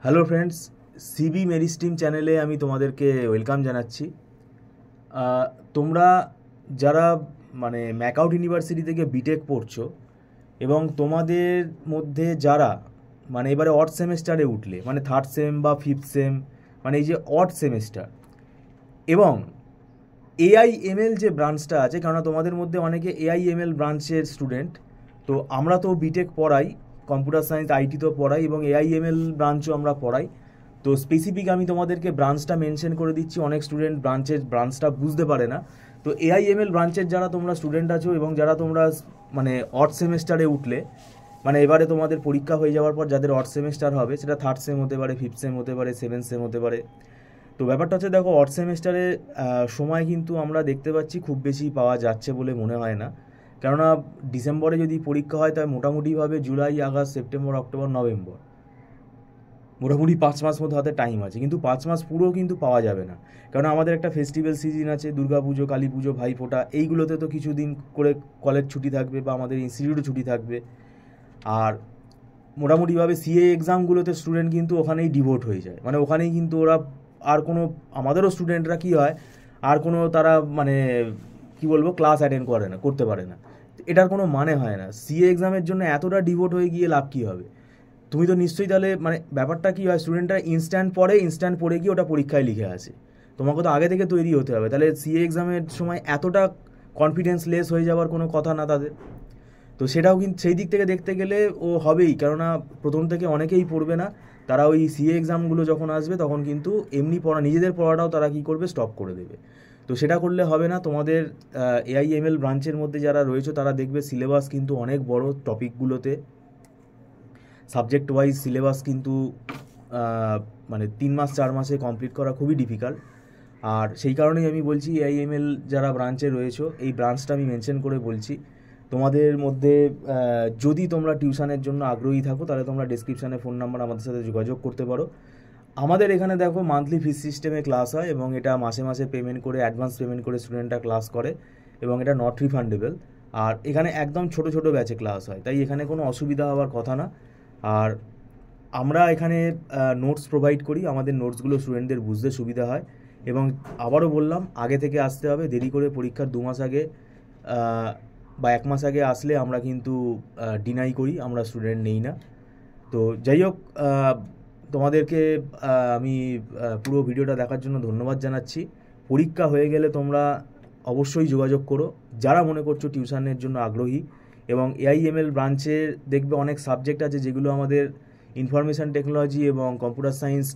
Hello friends, CB মেরিস্টিম চ্যানেলে আমি তোমাদেরকে ওয়েলকাম জানাচ্ছি। তোমরা যারা ম্যাকআউট ইউনিভার্সিটি থেকে বিটেক পড়ছো এবং তোমাদের মধ্যে যারা এবারে অড সেমেস্টারে উঠলে থার্ড সেম বা ফিফথ সেম এই যে অড সেমেস্টার এবং এআইএমএল যে ব্রাঞ্চটা আছে, কেননা তোমাদের মধ্যে অনেকে এআইএমএল ব্রাঞ্চের স্টুডেন্ট। তো আমরা তো বিটেক পড়াই, কম্পিউটার সায়েন্স আইটি তো পড়াই এবং এআইএমএল ব্রাঞ্চও আমরা পড়াই। তো স্পেসিফিক আমি তোমাদেরকে ব্রাঞ্চটা মেনশন করে দিচ্ছি, অনেক স্টুডেন্ট ব্রাঞ্চটা বুঝতে পারে না। তো এআইএমএল ব্রাঞ্চের যারা তোমরা স্টুডেন্ট আছো এবং যারা তোমরা অড সেমেস্টারে উঠলে, এবারে তোমাদের পরীক্ষা হয়ে যাওয়ার পর যাদের অড সেমেস্টার হবে, সেটা থার্ড সেম হতে পারে, ফিফথ সেম হতে পারে, সেভেন্থ সেম হতে পারে। তো ব্যাপারটা হচ্ছে, দেখো, অড সেমেস্টারে সময় কিন্তু আমরা দেখতে পাচ্ছি খুব বেশি পাওয়া যাচ্ছে বলে মনে হয় না। কেননা ডিসেম্বরে যদি পরীক্ষা হয়, তাই মোটামুটিভাবে July, August, September, October, November, মোটামুটি 5 মাস মতো হাতে টাইম আছে। কিন্তু 5 মাস পুরো কিন্তু পাওয়া যাবে না, কারণ আমাদের একটা ফেস্টিভ্যাল সিজন আছে, দুর্গা পুজো, কালী পুজো, ভাইফোঁটা, এইগুলোতে তো কিছুদিন করে কলেজ ছুটি থাকবে বা আমাদের ইনস্টিটিউটও ছুটি থাকবে। আর মোটামুটিভাবে সিএ এক্সামগুলোতে স্টুডেন্ট কিন্তু ওখানেই ডিভোট হয়ে যায়, ওখানেই কিন্তু ওরা আর কোনো, আমাদেরও স্টুডেন্টরা কী হয়, আর কোনো তারা কি বলবো, ক্লাস অ্যাটেন্ড করতে পারে না। এটার কোনো মানে হয় না। সিএ এক্সামের জন্য এতটা ডিভোট হয়ে গিয়ে লাভ কী হবে? তুমি তো নিশ্চয়ই তাহলে ব্যাপারটা কী হয়, স্টুডেন্টরা ইনস্ট্যান্ট পড়ে গিয়ে ওটা পরীক্ষায় লিখে আসে। তোমাকে তো আগে থেকে তৈরি হতে হবে, তাহলে সিএ এক্সামের সময় এতটা কনফিডেন্স লেস হয়ে যাওয়ার কোনো কথা না তাদের। তো সেটাও কিন্তু সেই দিক থেকে দেখতে গেলে ও হবেই, কেননা প্রথম থেকে অনেকেই পড়বে না। তারা ওই সিএ এক্সামগুলো যখন আসবে তখন কিন্তু এমনি পড়া, নিজেদের পড়াটাও তারা কী করবে, স্টপ করে দেবে। তো সেটা করলে হবে না। তোমাদের এআইএমএল ব্রাঞ্চের মধ্যে যারা রয়েছে তারা দেখবে সিলেবাস কিন্তু অনেক বড়, টপিকগুলোতে সাবজেক্ট ওয়াইজ সিলেবাস কিন্তু 3 মাস 4 মাসে কমপ্লিট করা খুবই ডিফিকাল্ট। আর সেই কারণেই আমি বলছি, এআইএমএল যারা ব্রাঞ্চে রয়েছে, এই ব্রাঞ্চটা আমি মেনশন করে বলছি। তোমাদের মধ্যে যদি তোমরা টিউশনের জন্য আগ্রহী থাকো, তাহলে তোমরা ডেসক্রিপশানে ফোন নাম্বার আমাদের সাথে যোগাযোগ করতে পারো। আমাদের এখানে দেখো মান্থলি ফিস সিস্টেমে ক্লাস হয় এবং এটা মাসে মাসে পেমেন্ট করে, অ্যাডভান্স পেমেন্ট করে স্টুডেন্টরা ক্লাস করে এবং এটা নট রিফান্ডেবল। আর এখানে একদম ছোট ছোট ব্যাচে ক্লাস হয়, তাই এখানে কোনো অসুবিধা হওয়ার কথা না। আর আমরা এখানে নোটস প্রোভাইড করি, আমাদের নোটসগুলো স্টুডেন্টদের বুঝতে সুবিধা হয়। এবং আবারও বললাম, আগে থেকে আসতে হবে, দেরি করে পরীক্ষার 2 মাস আগে বা 1 মাস আগে আসলে আমরা কিন্তু ডিনাই করি, আমরা স্টুডেন্ট নেই না। তো যাই হোক, তোমাদেরকে আমি পুরো ভিডিওটা দেখার জন্য ধন্যবাদ জানাচ্ছি। পরীক্ষা হয়ে গেলে তোমরা অবশ্যই যোগাযোগ করো, যারা মনে করছো টিউশনের জন্য আগ্রহী। এবং এআইএমএল ব্রাঞ্চের দেখবে অনেক সাবজেক্ট আছে যেগুলো আমাদের ইনফরমেশান টেকনোলজি এবং কম্পিউটার সায়েন্স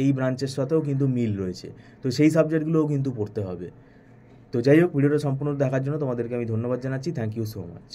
এই ব্রাঞ্চের সাথেও কিন্তু মিল রয়েছে। তো সেই সাবজেক্টগুলোও কিন্তু পড়তে হবে। তো যাই হোক, ভিডিওটা সম্পূর্ণ দেখার জন্য তোমাদেরকে আমি ধন্যবাদ জানাচ্ছি। Thank you so much.